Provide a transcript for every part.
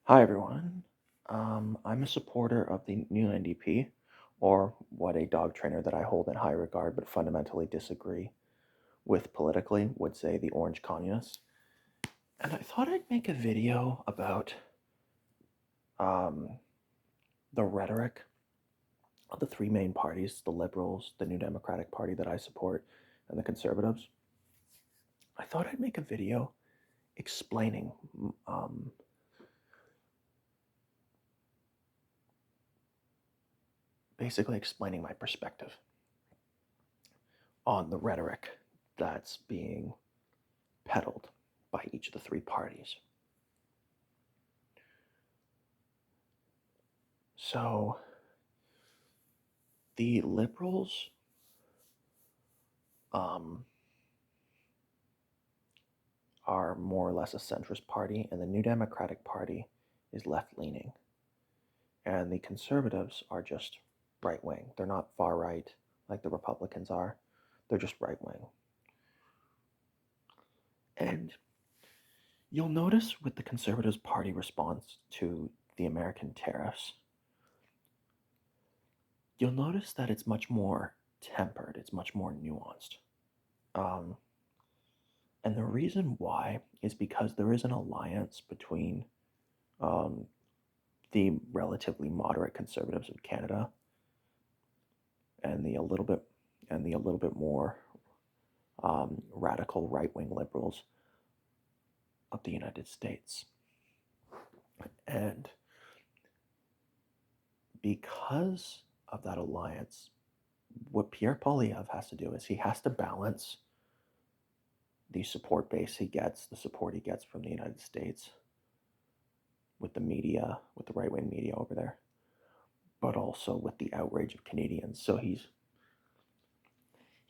Hi, everyone. I'm a supporter of the new NDP, or what a dog trainer that I hold in high regard but fundamentally disagree with politically would say the Orange Communists. And I thought I'd make a video about um, the rhetoric of the three main parties, the Liberals, the New Democratic Party that I support, and the Conservatives. I thought I'd make a video explaining um, basically explaining my perspective on the rhetoric that's being peddled by each of the three parties. So the Liberals um, are more or less a centrist party, and the New Democratic Party is left leaning. And the Conservatives are just right wing. They're not far right like the Republicans are, they're just right wing. And you'll notice with the Conservatives' party response to the American tariffs, you'll notice that it's much more tempered, it's much more nuanced. Um, and the reason why is because there is an alliance between um, the relatively moderate conservatives of Canada and the a little bit more radical right wing liberals of the United States. And because of that alliance, what Pierre Poilievre has to do is he has to balance the support base he gets, the support he gets from the United States with the media, with the right wing media over there, but also with the outrage of Canadians. So he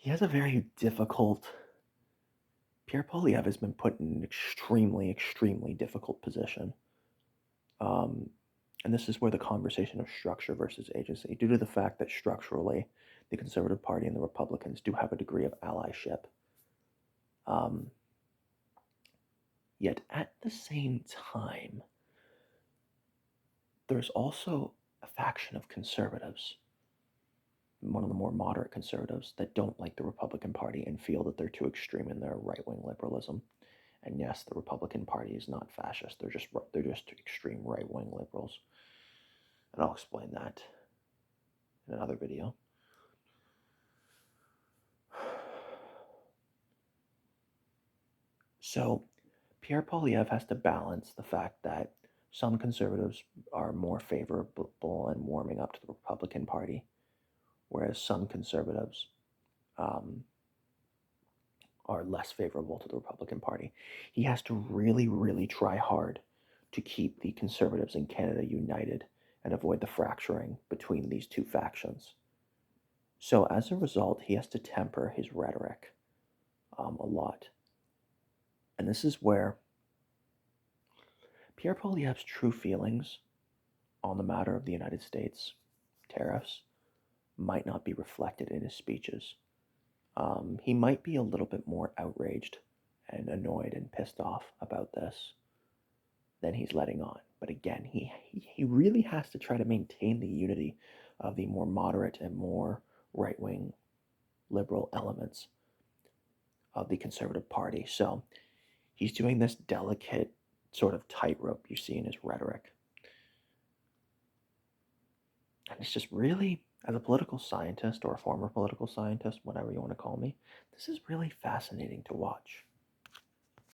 has a very difficult. Pierre Poilievre has been put in an extremely, extremely difficult position. Um, and this is where the conversation of structure versus agency, due to the fact that structurally the Conservative Party and the Republicans do have a degree of allyship. Um, Yet at the same time, there's also a faction of conservatives, one of the more moderate conservatives, that don't like the Republican Party and feel that they're too extreme in their right wing liberalism. And yes, the Republican Party is not fascist. They're just extreme right wing liberals. And I'll explain that in another video. So Pierre Poilievre has to balance the fact that some conservatives are more favorable and warming up to the Republican Party, whereas some conservatives um, are less favorable to the Republican Party. He has to really, really try hard to keep the conservatives in Canada united and avoid the fracturing between these two factions. So as a result, he has to temper his rhetoric a lot. And this is where Pierre Poilievre's true feelings on the matter of the United States tariffs might not be reflected in his speeches. He might be a little bit more outraged and annoyed and pissed off about this than he's letting on. But again, he really has to try to maintain the unity of the more moderate and more right wing liberal elements of the Conservative Party. So he's doing this delicate sort of tightrope you see in his rhetoric. And it's just really, as a political scientist or a former political scientist, whatever you want to call me, this is really fascinating to watch.